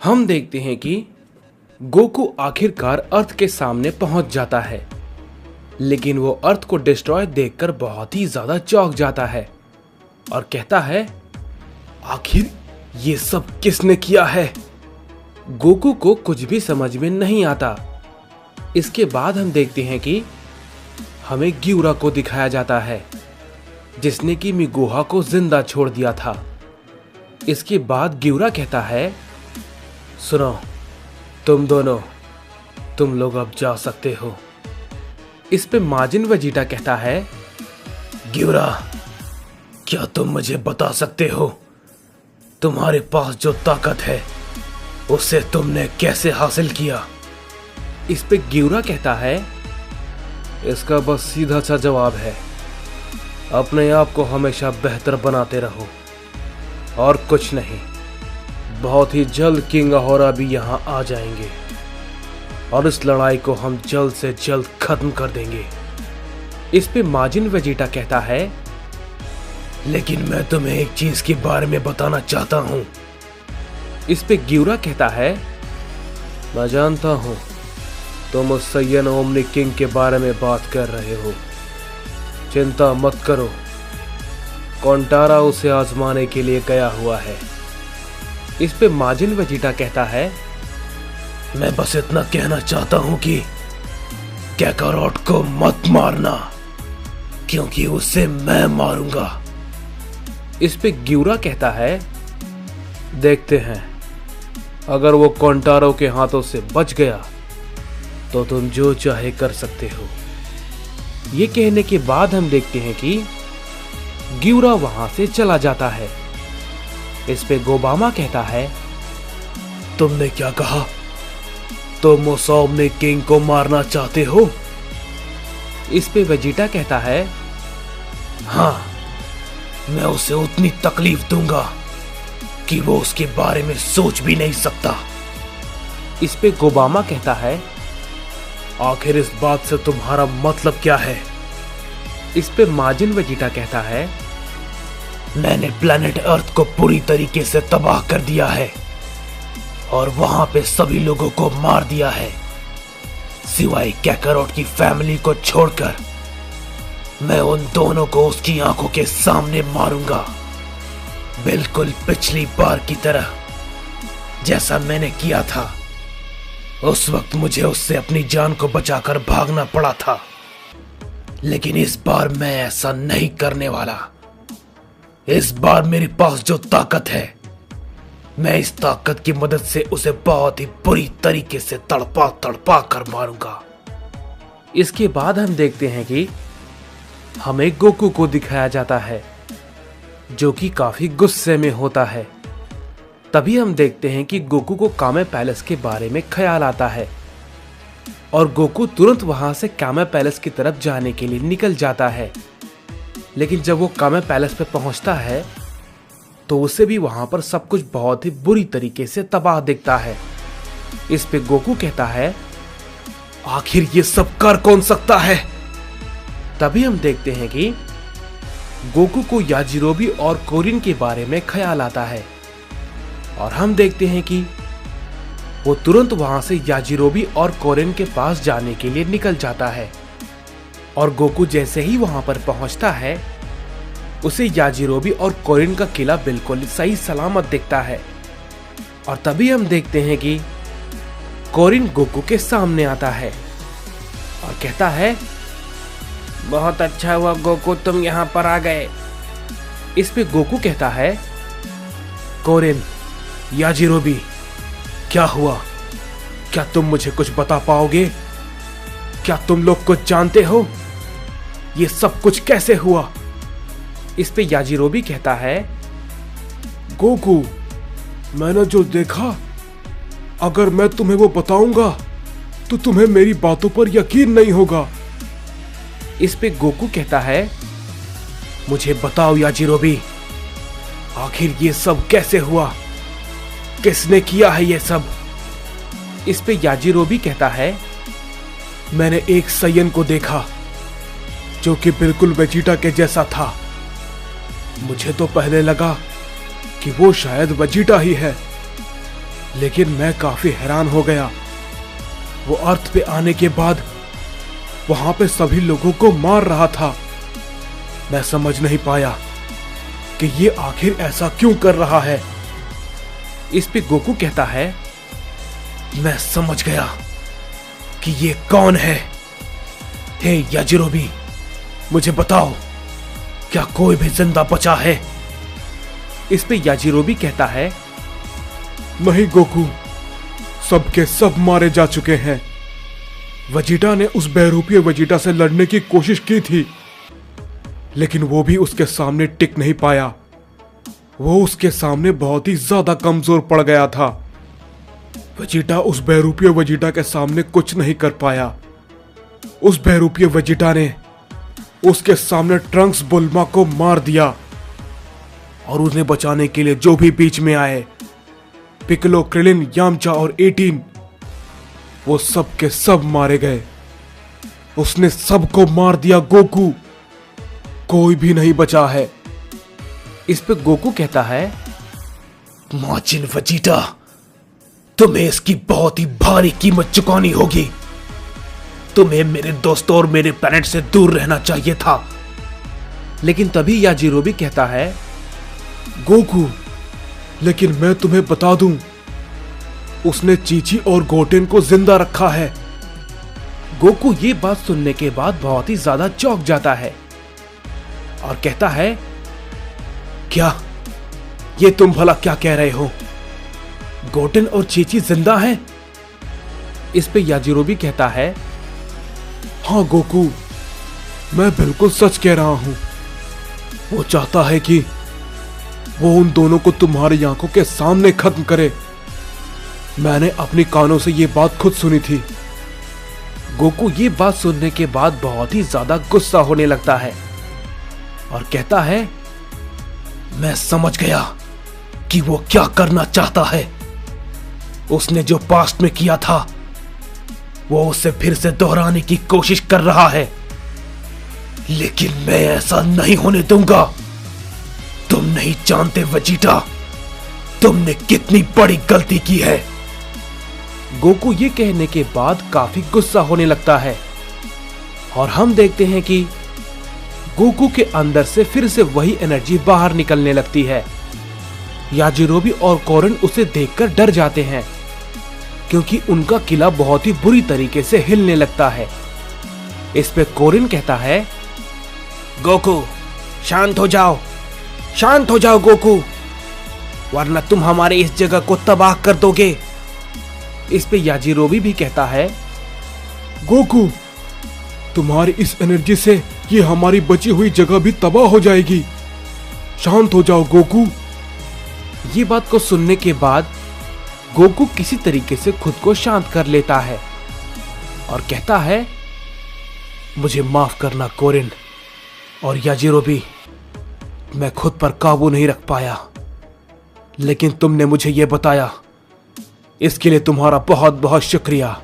हम देखते हैं कि गोकू आखिरकार अर्थ के सामने पहुंच जाता है, लेकिन वो अर्थ को डिस्ट्रॉय देखकर बहुत ही ज्यादा चौंक जाता है और कहता है, आखिर ये सब किसने किया है? गोकू को कुछ भी समझ में नहीं आता। इसके बाद हम देखते हैं कि हमें ग्यूरा को दिखाया जाता है, जिसने कि मिगोहा को जिंदा छोड़ दिया था। इसके बाद ग्यूरा कहता है, सुनो तुम दोनों, तुम लोग अब जा सकते हो। इस पे माजिन वेजिटा कहता है, ग्यूरा, क्या तुम मुझे बता सकते हो तुम्हारे पास जो ताकत है उसे तुमने कैसे हासिल किया? इस पे ग्यूरा कहता है, इसका बस सीधा सा जवाब है, अपने आप को हमेशा बेहतर बनाते रहो और कुछ नहीं। बहुत ही जल्द किंग अहोरा भी यहां आ जाएंगे और इस लड़ाई को हम जल्द से जल्द खत्म कर देंगे। इस पे माजिन वेजिटा कहता है, लेकिन मैं तुम्हें एक चीज के बारे में बताना चाहता हूं। इस पे ग्यूरा कहता है, मैं जानता हूं तुम उस सैयन ओमनी किंग के बारे में बात कर रहे हो। चिंता मत करो, कोंटारा उसे आजमाने के लिए गया हुआ है। इस पे माजिन वेजिटा कहता है, मैं बस इतना कहना चाहता हूं कि कैकारोट को मत मारना, क्योंकि उसे मैं मारूंगा। इस पे ग्यूरा कहता है, देखते हैं, अगर वो कोंटारो के हाथों से बच गया तो तुम जो चाहे कर सकते हो। ये कहने के बाद हम देखते हैं कि ग्यूरा वहां से चला जाता है। इस पे गोबामा कहता है, तुमने क्या कहा? तुम उस ओमनी किंग को मारना चाहते हो? इस पे वेजिटा कहता है, हाँ, मैं उसे उतनी तकलीफ दूंगा कि वो उसके बारे में सोच भी नहीं सकता। इस पे गोबामा कहता है, आखिर इस बात से तुम्हारा मतलब क्या है? इस पे माजिन वेजिटा कहता है, मैंने प्लेनेट अर्थ को पूरी तरीके से तबाह कर दिया है और वहां पे सभी लोगों को मार दिया है, सिवाय कैकारोट की फैमिली को छोड़कर। मैं उन दोनों को उसकी आंखों के सामने मारूंगा, बिल्कुल पिछली बार की तरह, जैसा मैंने किया था। उस वक्त मुझे उससे अपनी जान को बचाकर भागना पड़ा था, लेकिन इस बार मैं ऐसा नहीं करने वाला। इस बार मेरे पास जो ताकत है, मैं इस ताकत की मदद से उसे बहुत ही बुरी तरीके से तड़पा तड़पा कर मारूंगा। इसके बाद हम देखते हैं कि हमें गोकू को दिखाया जाता है, जो कि काफी गुस्से में होता है। तभी हम देखते हैं कि गोकू को कामे पैलेस के बारे में ख्याल आता है और गोकू तुरंत वहां से कामे पैलेस की तरफ जाने के लिए निकल जाता है। लेकिन जब वो कामे पैलेस पे पहुंचता है तो उसे भी वहां पर सब कुछ बहुत ही बुरी तरीके से तबाह दिखता है। इस पे गोकू कहता है, आखिर ये सब कर कौन सकता है? तभी हम देखते हैं कि गोकू को याजिरोबी और कोरिन के बारे में ख्याल आता है और हम देखते हैं कि वो तुरंत वहां से याजिरोबी और कोरिन के पास जाने के लिए निकल जाता है। और गोकू जैसे ही वहां पर पहुंचता है, उसे याजिरोबी और कोरिन का किला बिल्कुल सही सलामत दिखता है। और तभी हम देखते हैं कि कोरिन गोकू के सामने आता है और कहता है, बहुत अच्छा हुआ गोकू, तुम यहां पर आ गए। इस पे गोकू कहता है, कोरिन, याजिरोबी, क्या हुआ? क्या तुम मुझे कुछ बता पाओगे? क्या तुम लोग कुछ जानते हो? ये सब कुछ कैसे हुआ? इस पे याजिरोबी कहता है, गोकू, मैंने जो देखा, अगर मैं तुम्हें वो बताऊंगा तो तुम्हें मेरी बातों पर यकीन नहीं होगा। इस पे गोकू कहता है, मुझे बताओ याजिरोबी, आखिर ये सब कैसे हुआ? किसने किया है ये सब? इस पे याजिरोबी कहता है, मैंने एक सैयन को देखा जो कि बिल्कुल वेजिटा के जैसा था। मुझे तो पहले लगा कि वो शायद वेजिटा ही है, लेकिन मैं काफी हैरान हो गया। वो अर्थ पे आने के बाद वहां पे सभी लोगों को मार रहा था। मैं समझ नहीं पाया कि ये आखिर ऐसा क्यों कर रहा है। इस पे गोकू कहता है, मैं समझ गया कि ये कौन है। हे याजिरोबी, मुझे बताओ, क्या कोई भी जिंदा बचा है? इस पे याजिरोबी कहता है, नहीं गोकू, सबके सब मारे जा चुके हैं। वेजिटा ने उस बहुरूपीय वेजिटा से लड़ने की कोशिश की थी, लेकिन वो भी उसके सामने टिक नहीं पाया। वो उसके सामने बहुत ही ज्यादा कमजोर पड़ गया था। वेजिटा उस बहुरूपीय वेजिटा के सामने कुछ नहीं कर पाया। उस बहुरूपीय वेजिटा ने उसके सामने ट्रंक्स बुल्मा को मार दिया और उन्हें बचाने के लिए जो भी बीच में आए, पिकलो, क्रिलिन, यामचा और 18, वो सब के सब मारे गए। उसने सबको मार दिया गोकू, कोई भी नहीं बचा है। इस पे गोकू कहता है, माचिन वेजिटा, तुम्हें इसकी बहुत ही भारी कीमत चुकानी होगी। तुम्हें मेरे दोस्तों और मेरे प्लैनेट से दूर रहना चाहिए था। लेकिन तभी याजिरोबी कहता है, गोकू, लेकिन मैं तुम्हें बता दूं, उसने चीची और गोटेन को जिंदा रखा है। गोकू ये बात सुनने के बाद बहुत ही ज्यादा चौंक जाता है और कहता है, क्या ये तुम भला क्या कह रहे हो? गोटेन और चीची जिंदा हैं? इस पे याजिरोबी कहता है, हाँ गोकू, मैं बिल्कुल सच कह रहा हूं। वो चाहता है कि वो उन दोनों को तुम्हारी आंखों के सामने खत्म करे। मैंने अपनी कानों से ये बात खुद सुनी थी। गोकू ये बात सुनने के बाद बहुत ही ज्यादा गुस्सा होने लगता है और कहता है, मैं समझ गया कि वो क्या करना चाहता है। उसने जो पास्ट में किया था, वो उसे फिर से दोहराने की कोशिश कर रहा है, लेकिन मैं ऐसा नहीं होने दूंगा। तुम नहीं जानते वेजिटा, तुमने कितनी बड़ी गलती की है। गोकू ये कहने के बाद काफी गुस्सा होने लगता है और हम देखते हैं कि गोकू के अंदर से फिर से वही एनर्जी बाहर निकलने लगती है। याजिरोबी और कोरिन उसे देखकर डर जाते हैं क्योंकि उनका किला बहुत ही बुरी तरीके से हिलने लगता है। इस पे कोरिन कहता है, गोकू, शांत हो जाओ, शांत हो जाओ गोकू, वरना तुम हमारे इस जगह को तबाह कर दोगे। इस पे याजिरोबी भी कहता है, गोकू, तुम्हारी इस एनर्जी से ये हमारी बची हुई जगह भी तबाह हो जाएगी। शांत हो जाओ गोकू। ये बात को सुनने के बाद गोकू किसी तरीके से खुद को शांत कर लेता है और कहता है, मुझे माफ करना कोरिन और याजिरोबी, मैं खुद पर काबू नहीं रख पाया, लेकिन तुमने मुझे यह बताया, इसके लिए तुम्हारा बहुत बहुत शुक्रिया।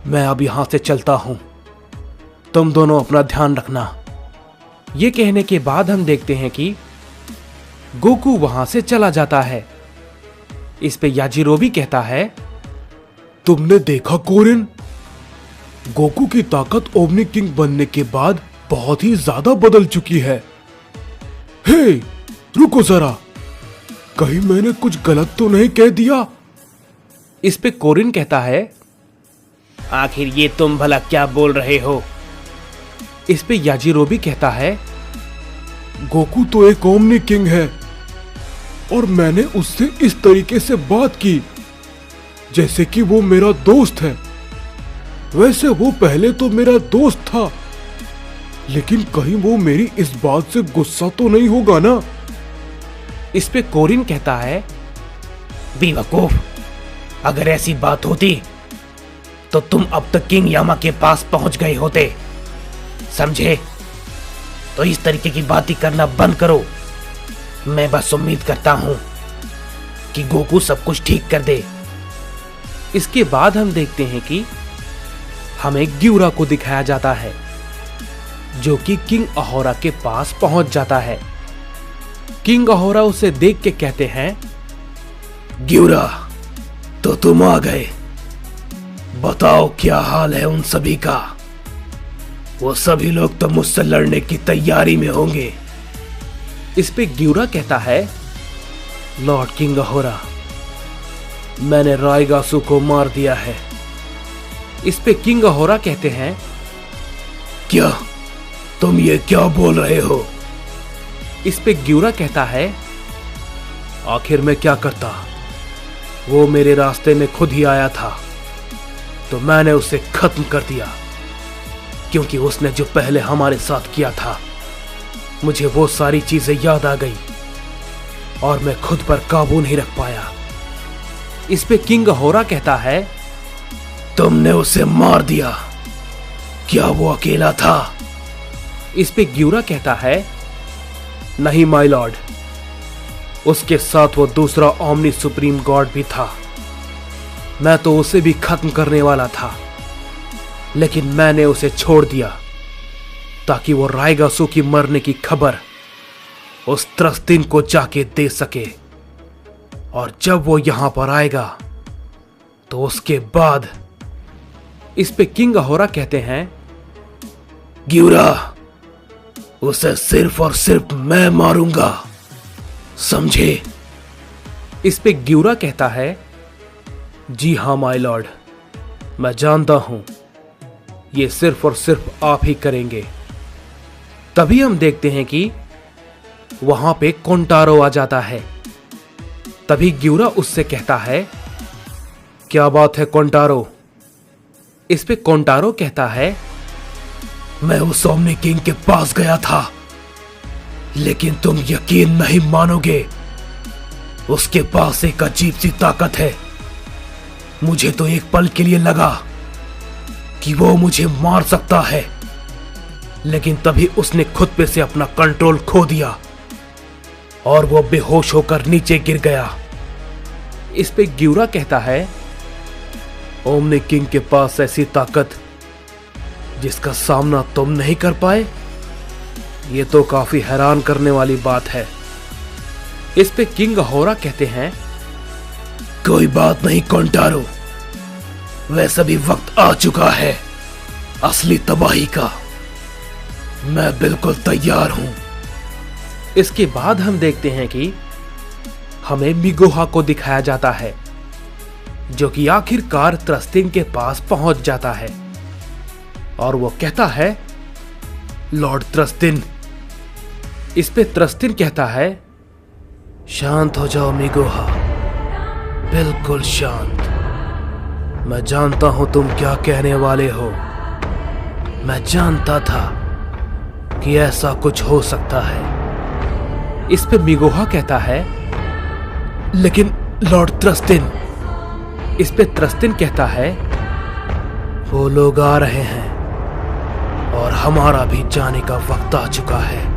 मैं अब यहां से चलता हूं, तुम दोनों अपना ध्यान रखना। ये कहने के बाद हम देखते हैं कि गोकू वहां से चला जाता है। इस पे याजिरोबी कहता है, तुमने देखा कोरिन, गोकू की ताकत ओमनी किंग बनने के बाद बहुत ही ज्यादा बदल चुकी है। हे, रुको जरा, कहीं मैंने कुछ गलत तो नहीं कह दिया? इस पे कोरिन कहता है, आखिर ये तुम भला क्या बोल रहे हो? इस पे याजिरोबी कहता है, गोकू तो एक ओमनी किंग है और मैंने उससे इस तरीके से बात की जैसे कि वो मेरा दोस्त है। वैसे वो पहले तो मेरा दोस्त था, लेकिन कहीं वो मेरी इस बात से गुस्सा तो नहीं होगा ना? इस पे कोरिन कहता है, बेवकूफ, अगर ऐसी बात होती तो तुम अब तक किंग यामा के पास पहुंच गए होते, समझे? तो इस तरीके की बातें करना बंद करो। मैं बस उम्मीद करता हूं कि गोकू सब कुछ ठीक कर दे। इसके बाद हम देखते हैं कि हमें ग्यूरा को दिखाया जाता है, जो कि किंग अहोरा के पास पहुंच जाता है। किंग अहोरा उसे देख के कहते हैं, ग्यूरा, तो तुम आ गए। बताओ क्या हाल है उन सभी का। वो सभी लोग तो मुझसे लड़ने की तैयारी में होंगे। इस पे ग्यूरा कहता है, लॉर्ड किंग अहोरा, मैंने रायगासु को मार दिया है। इस पे किंग अहोरा कहते हैं, क्या तुम ये क्या बोल रहे हो? इस पे ग्यूरा कहता है, आखिर मैं क्या करता, वो मेरे रास्ते में खुद ही आया था तो मैंने उसे खत्म कर दिया, क्योंकि उसने जो पहले हमारे साथ किया था मुझे वो सारी चीजें याद आ गई और मैं खुद पर काबू नहीं रख पाया। इस पे किंग अहोरा कहता है, तुमने उसे मार दिया? क्या वो अकेला था? इस पे ग्यूरा कहता है, नहीं माय लॉर्ड, उसके साथ वो दूसरा ओमनी सुप्रीम गॉड भी था। मैं तो उसे भी खत्म करने वाला था, लेकिन मैंने उसे छोड़ दिया ताकि वो रायगासु की मरने की खबर उस त्रस्तिन को जाके दे सके, और जब वो यहां पर आएगा तो उसके बाद। इस पे किंग अहोरा कहते हैं, ग्यूरा, उसे सिर्फ और सिर्फ मैं मारूंगा, समझे? इस पे ग्यूरा कहता है, जी हां माय लॉर्ड, मैं जानता हूं ये सिर्फ और सिर्फ आप ही करेंगे। तभी हम देखते हैं कि वहां पे कोंटारो आ जाता है। तभी ग्यूरा उससे कहता है, क्या बात है कोंटारो? इस पे कोंटारो कहता है, मैं उस ओमनी किंग के पास गया था, लेकिन तुम यकीन नहीं मानोगे, उसके पास एक अजीब सी ताकत है। मुझे तो एक पल के लिए लगा कि वो मुझे मार सकता है, लेकिन तभी उसने खुद पे से अपना कंट्रोल खो दिया और वो बेहोश होकर नीचे गिर गया। इस पे ग्यूरा कहता है, ओमनी किंग के पास ऐसी ताकत जिसका सामना तुम नहीं कर पाए, ये तो काफी हैरान करने वाली बात है। इस पे किंग अहोरा कहते हैं, कोई बात नहीं कोंटारो, वैसे भी वक्त आ चुका है असली तबाही का। मैं बिल्कुल तैयार हूं। इसके बाद हम देखते हैं कि हमें मिगोहा को दिखाया जाता है, जो कि आखिरकार त्रस्तिन के पास पहुंच जाता है और वो कहता है, लॉर्ड त्रस्तिन। इस पे त्रस्तिन कहता है, शांत हो जाओ मिगोहा, बिल्कुल शांत। मैं जानता हूं तुम क्या कहने वाले हो। मैं जानता था कि ऐसा कुछ हो सकता है। इस पे मिगोहा कहता है, लेकिन लॉर्ड त्रस्तिन। इस पे त्रस्तिन कहता है, वो लोग आ रहे हैं और हमारा भी जाने का वक्त आ चुका है।